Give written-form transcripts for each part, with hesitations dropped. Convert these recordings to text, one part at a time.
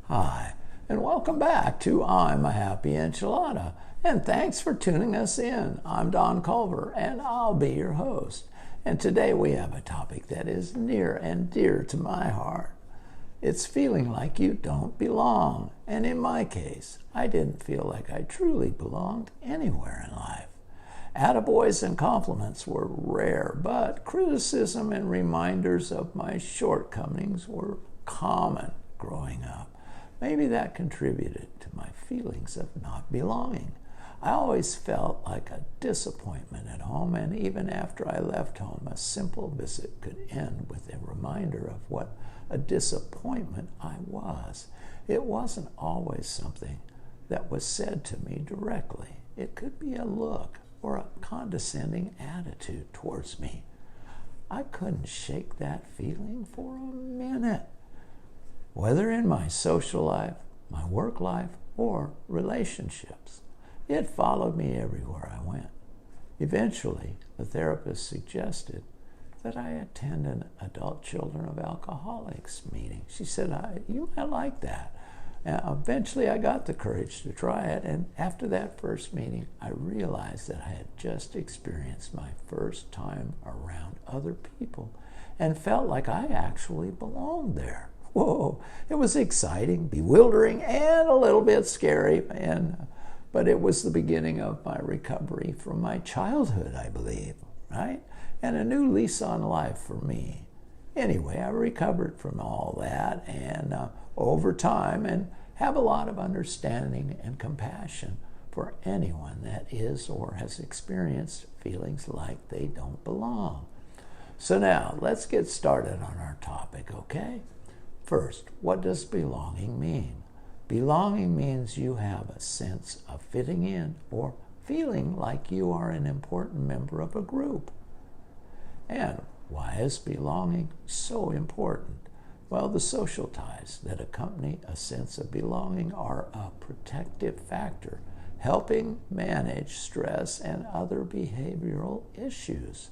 Hi, and welcome back to I'm a Happy Enchilada. And thanks for tuning us in. I'm Don Culver, and I'll be your host. And today we have a topic that is near and dear to my heart. It's feeling like you don't belong. And in my case, I didn't feel like I truly belonged anywhere in life. Attaboys and compliments were rare, but criticism and reminders of my shortcomings were common growing up. Maybe that contributed to my feelings of not belonging. I always felt like a disappointment at home, and even after I left home, a simple visit could end with a reminder of what a disappointment I was. It wasn't always something that was said to me directly. It could be a look or a condescending attitude towards me. I couldn't shake that feeling for a minute. Whether in my social life, my work life, or relationships, it followed me everywhere I went. Eventually, the therapist suggested that I attend an adult children of alcoholics meeting. She said, you might like that. And eventually, I got the courage to try it, and after that first meeting, I realized that I had just experienced my first time around other people and felt like I actually belonged there. Whoa, it was exciting, bewildering, and a little bit scary, but it was the beginning of my recovery from my childhood, I believe, right? And a new lease on life for me. Anyway, I recovered from all that and over time and have a lot of understanding and compassion for anyone that is or has experienced feelings like they don't belong. So now, let's get started on our topic, okay? First, what does belonging mean? Belonging means you have a sense of fitting in or feeling like you are an important member of a group. And why is belonging so important? Well, the social ties that accompany a sense of belonging are a protective factor, helping manage stress and other behavioral issues.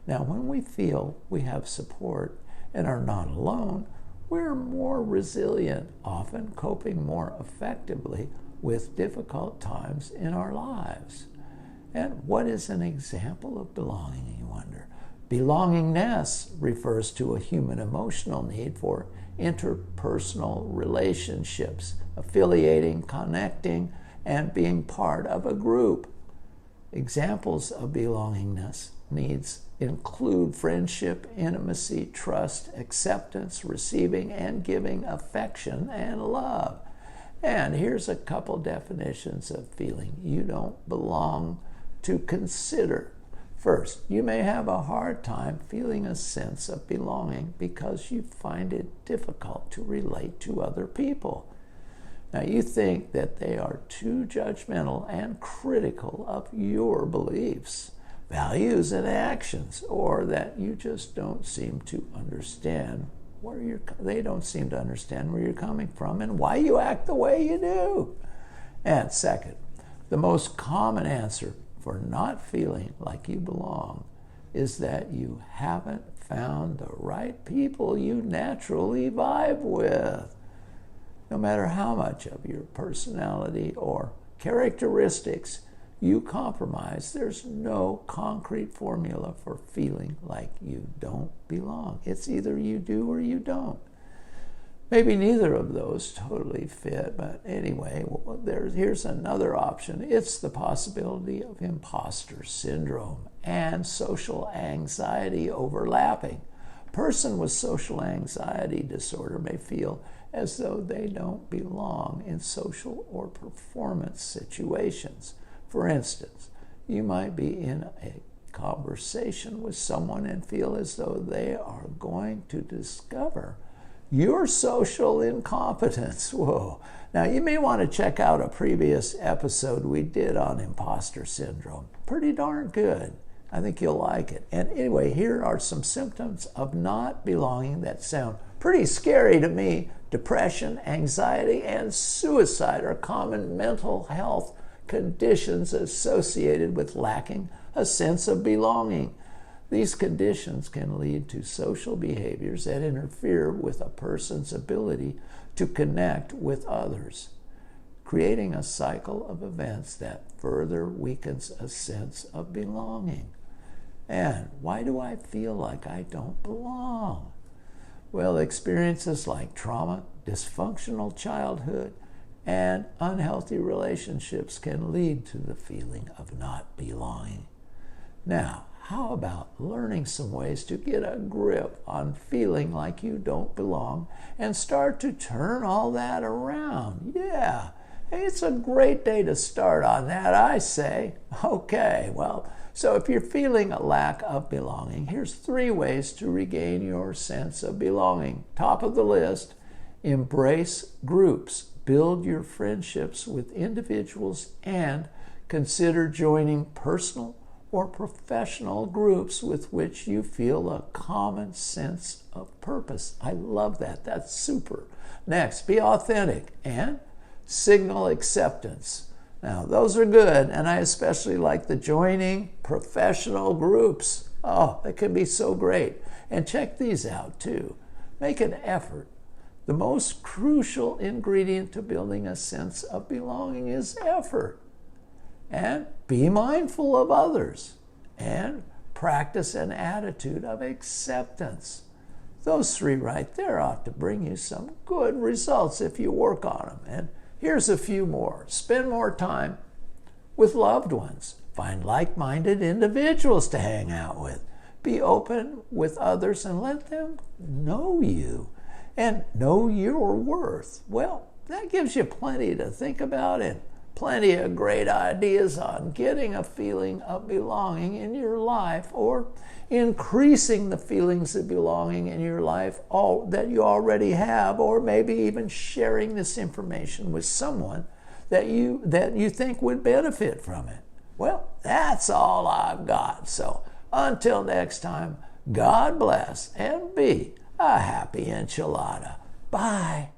Now, when we feel we have support and are not alone, we're more resilient, often coping more effectively with difficult times in our lives. And what is an example of belonging, you wonder? Belongingness refers to a human emotional need for interpersonal relationships, affiliating, connecting, and being part of a group. Examples of belongingness needs include friendship, intimacy, trust, acceptance, receiving and giving affection and love. And here's a couple definitions of feeling you don't belong to consider. First, you may have a hard time feeling a sense of belonging because you find it difficult to relate to other people. Now, you think that they are too judgmental and critical of your beliefs, values, and actions, or that you just don't seem to understand they don't seem to understand where you're coming from and why you act the way you do. And second, the most common answer for not feeling like you belong is that you haven't found the right people you naturally vibe with. No matter how much of your personality or characteristics you compromise, there's no concrete formula for feeling like you don't belong. It's either you do or you don't. Maybe neither of those totally fit, but anyway, here's another option. It's the possibility of imposter syndrome and social anxiety overlapping. A person with social anxiety disorder may feel as though they don't belong in social or performance situations. For instance, you might be in a conversation with someone and feel as though they are going to discover your social incompetence. Whoa. Now, you may want to check out a previous episode we did on imposter syndrome. Pretty darn good. I think you'll like it. And anyway, here are some symptoms of not belonging that sound pretty scary to me. Depression, anxiety, and suicide are common mental health conditions associated with lacking a sense of belonging. These conditions can lead to social behaviors that interfere with a person's ability to connect with others, creating a cycle of events that further weakens a sense of belonging. And why do I feel like I don't belong? Well, experiences like trauma, dysfunctional childhood, and unhealthy relationships can lead to the feeling of not belonging. Now, how about learning some ways to get a grip on feeling like you don't belong and start to turn all that around? Yeah, hey, it's a great day to start on that, I say. Okay, well, so if you're feeling a lack of belonging, here's 3 ways to regain your sense of belonging. Top of the list, embrace groups. Build your friendships with individuals and consider joining personal or professional groups with which you feel a common sense of purpose. I love that. That's super. Next, be authentic and signal acceptance. Now, those are good, and I especially like the joining professional groups. Oh, that can be so great. And check these out, too. Make an effort. The most crucial ingredient to building a sense of belonging is effort. And be mindful of others. And practice an attitude of acceptance. Those 3 right there ought to bring you some good results if you work on them. And here's a few more. Spend more time with loved ones. Find like-minded individuals to hang out with. Be open with others and let them know you and know your worth. Well, that gives you plenty to think about and plenty of great ideas on getting a feeling of belonging in your life or increasing the feelings of belonging in your life that you already have, or maybe even sharing this information with someone that you think would benefit from it. Well, that's all I've got. So until next time, God bless and be a happy enchilada. Bye.